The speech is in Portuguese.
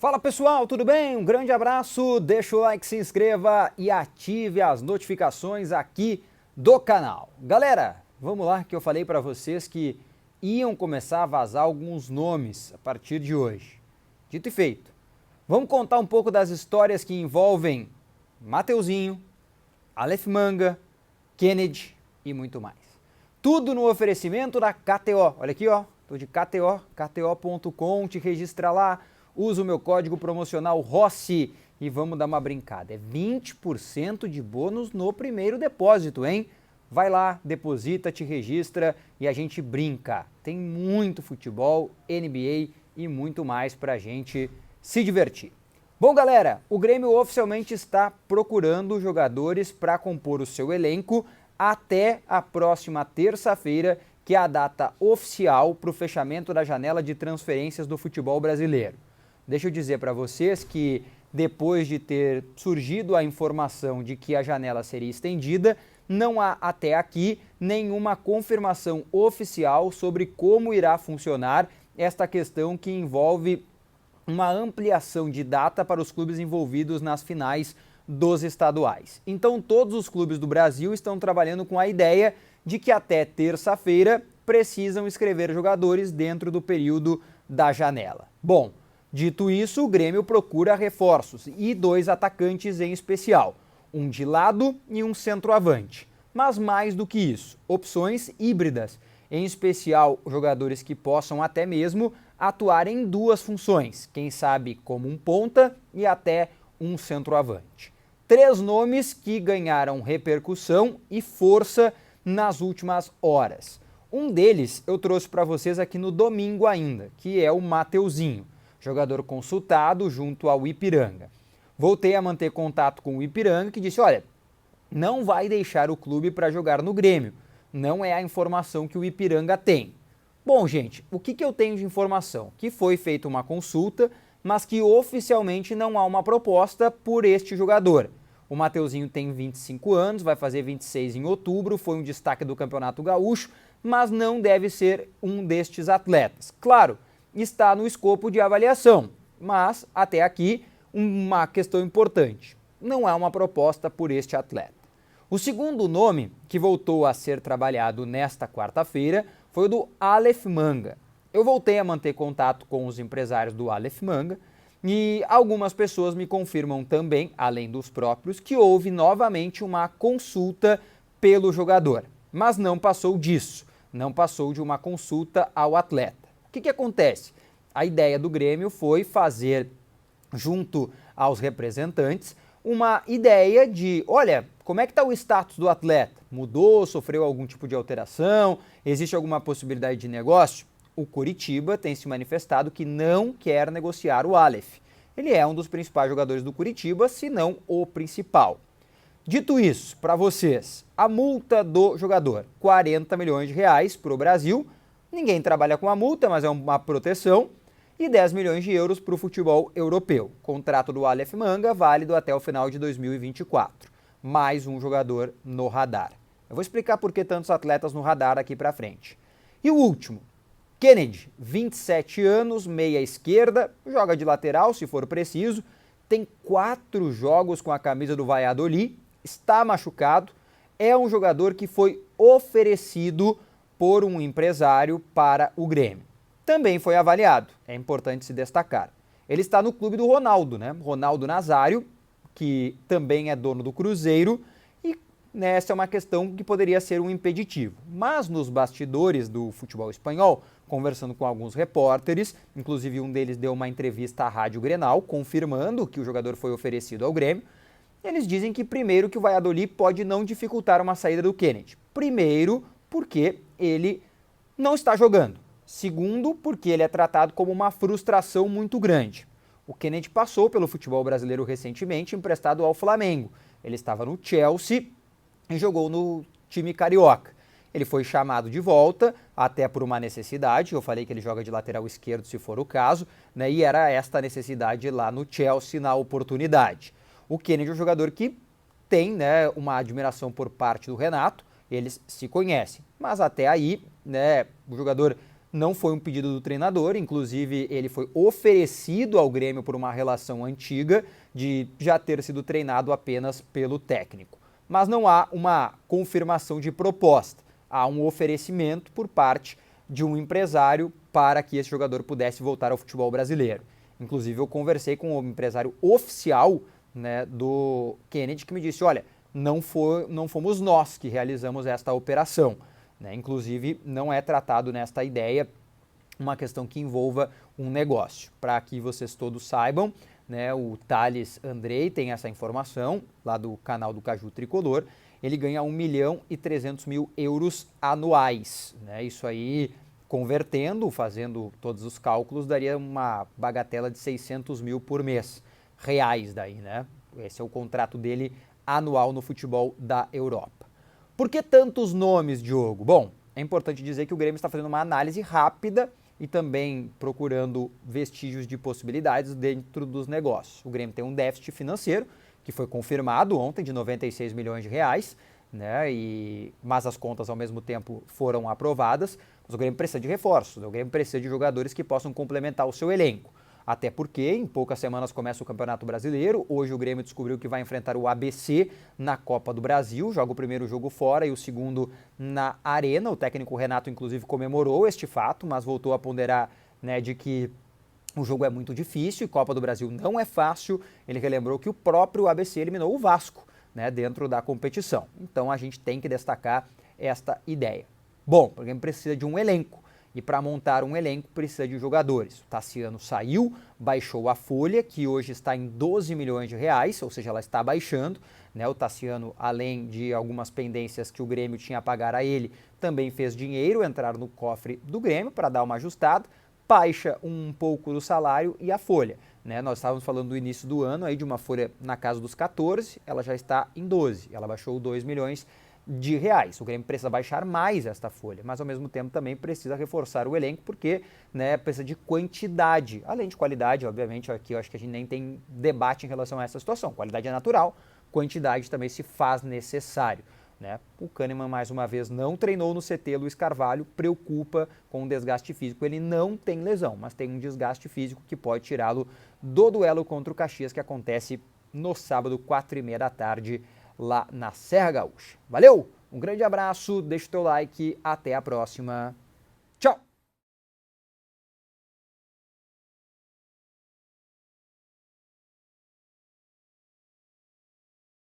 Fala pessoal, tudo bem? Um grande abraço, deixa o like, se inscreva e ative as notificações aqui do canal. Galera, vamos lá que eu falei para vocês que iam começar a vazar alguns nomes a partir de hoje. Dito e feito, vamos contar um pouco das histórias que envolvem Mateuzinho, Aleph Manga, Kennedy e muito mais. Tudo no oferecimento da KTO. Olha aqui, ó, tô de KTO, kto.com, te registra lá. Usa o meu código promocional ROSSI e vamos dar uma brincada. É 20% de bônus no primeiro depósito, hein? Vai lá, deposita, te registra e a gente brinca. Tem muito futebol, NBA e muito mais pra gente se divertir. Bom, galera, o Grêmio oficialmente está procurando jogadores para compor o seu elenco até a próxima terça-feira, que é a data oficial para o fechamento da janela de transferências do futebol brasileiro. Deixa eu dizer para vocês que depois de ter surgido a informação de que a janela seria estendida, não há até aqui nenhuma confirmação oficial sobre como irá funcionar esta questão que envolve uma ampliação de data para os clubes envolvidos nas finais dos estaduais. Então todos os clubes do Brasil estão trabalhando com a ideia de que até terça-feira precisam escrever jogadores dentro do período da janela. Bom, dito isso, o Grêmio procura reforços e 2 atacantes em especial, um de lado e um centroavante. Mas mais do que isso, opções híbridas, em especial jogadores que possam até mesmo atuar em 2 funções, quem sabe como um ponta e até um centroavante. 3 nomes que ganharam repercussão e força nas últimas horas. Um deles eu trouxe para vocês aqui no domingo ainda, que é o Mateuzinho, jogador consultado junto ao Ipiranga. Voltei a manter contato com o Ipiranga, que disse, olha, não vai deixar o clube para jogar no Grêmio. Não é a informação que o Ipiranga tem. Bom, gente, o que eu tenho de informação? Que foi feita uma consulta, mas que oficialmente não há uma proposta por este jogador. O Mateuzinho tem 25 anos, vai fazer 26 em outubro, foi um destaque do Campeonato Gaúcho, mas não deve ser um destes atletas. Claro, está no escopo de avaliação, mas até aqui uma questão importante, não há uma proposta por este atleta. O segundo nome que voltou a ser trabalhado nesta quarta-feira foi o do Aleph Manga. Eu voltei a manter contato com os empresários do Aleph Manga e algumas pessoas me confirmam também, além dos próprios, que houve novamente uma consulta pelo jogador, mas não passou disso, não passou de uma consulta ao atleta. O que acontece? A ideia do Grêmio foi fazer, junto aos representantes, uma ideia de, olha, como é que está o status do atleta? Mudou, sofreu algum tipo de alteração? Existe alguma possibilidade de negócio? O Coritiba tem se manifestado que não quer negociar o Aleph. Ele é um dos principais jogadores do Coritiba, se não o principal. Dito isso, para vocês, a multa do jogador, 40 milhões de reais para o Brasil. Ninguém trabalha com a multa, mas é uma proteção. E 10 milhões de euros para o futebol europeu. Contrato do Aleph Manga, válido até o final de 2024. Mais um jogador no radar. Eu vou explicar por que tantos atletas no radar aqui para frente. E o último, Kennedy, 27 anos, meia esquerda, joga de lateral se for preciso, tem 4 jogos com a camisa do Valladolid, está machucado, é um jogador que foi oferecido por um empresário para o Grêmio. Também foi avaliado, é importante se destacar. Ele está no clube do Ronaldo, né? Ronaldo Nazário, que também é dono do Cruzeiro, e essa é uma questão que poderia ser um impeditivo. Mas nos bastidores do futebol espanhol, conversando com alguns repórteres, inclusive um deles deu uma entrevista à Rádio Grenal, confirmando que o jogador foi oferecido ao Grêmio, eles dizem que primeiro que o Valladolid pode não dificultar uma saída do Kennedy. Primeiro, porque ele não está jogando. Segundo, porque ele é tratado como uma frustração muito grande. O Kennedy passou pelo futebol brasileiro recentemente, emprestado ao Flamengo. Ele estava no Chelsea e jogou no time carioca. Ele foi chamado de volta, até por uma necessidade. Eu falei que ele joga de lateral esquerdo, se for o caso, né? E era esta necessidade lá no Chelsea, na oportunidade. O Kennedy é um jogador que tem, né, uma admiração por parte do Renato, eles se conhecem. Mas até aí, né, o jogador Não foi um pedido do treinador, inclusive ele foi oferecido ao Grêmio por uma relação antiga de já ter sido treinado apenas pelo técnico. Mas não há uma confirmação de proposta, há um oferecimento por parte de um empresário para que esse jogador pudesse voltar ao futebol brasileiro. Inclusive eu conversei com o empresário oficial, né, do Kennedy, que me disse, olha, não fomos nós que realizamos esta operação. Né? Inclusive, não é tratado nesta ideia uma questão que envolva um negócio. Para que vocês todos saibam, né, o Thales Andrei tem essa informação lá do canal do Caju Tricolor. Ele ganha 1.300.000 euros anuais. Né? Isso aí, convertendo, fazendo todos os cálculos, daria uma bagatela de 600 mil por mês. Reais daí, né? Esse é o contrato dele anual no futebol da Europa. Por que tantos nomes, Diogo? Bom, é importante dizer que o Grêmio está fazendo uma análise rápida e também procurando vestígios de possibilidades dentro dos negócios. O Grêmio tem um déficit financeiro, que foi confirmado ontem, de 96 milhões de reais, né? Mas as contas, ao mesmo tempo, foram aprovadas. Mas o Grêmio precisa de reforços, o Grêmio precisa de jogadores que possam complementar o seu elenco. Até porque em poucas semanas começa o Campeonato Brasileiro. Hoje o Grêmio descobriu que vai enfrentar o ABC na Copa do Brasil. Joga o primeiro jogo fora e o segundo na Arena. O técnico Renato, inclusive, comemorou este fato, mas voltou a ponderar, né, de que o jogo é muito difícil e Copa do Brasil não é fácil. Ele relembrou que o próprio ABC eliminou o Vasco, né, dentro da competição. Então a gente tem que destacar esta ideia. Bom, o Grêmio precisa de um elenco. E para montar um elenco precisa de jogadores. O Tassiano saiu, baixou a folha, que hoje está em 12 milhões de reais, ou seja, ela está baixando. Né? O Tassiano, além de algumas pendências que o Grêmio tinha a pagar a ele, também fez dinheiro entrar no cofre do Grêmio para dar uma ajustada, baixa um pouco do salário e a folha. Né? Nós estávamos falando do início do ano aí de uma folha na casa dos 14, ela já está em 12, ela baixou 2 milhões de reais. O Grêmio precisa baixar mais esta folha, mas ao mesmo tempo também precisa reforçar o elenco, porque, né, precisa de quantidade, além de qualidade, obviamente. Aqui eu acho que a gente nem tem debate em relação a essa situação. Qualidade é natural, quantidade também se faz necessário. Né? O Kahneman, mais uma vez, não treinou no CT. Luiz Carvalho preocupa com o desgaste físico. Ele não tem lesão, mas tem um desgaste físico que pode tirá-lo do duelo contra o Caxias, que acontece no sábado, 4h30 da tarde, lá na Serra Gaúcha. Valeu, um grande abraço, deixa o teu like, até a próxima.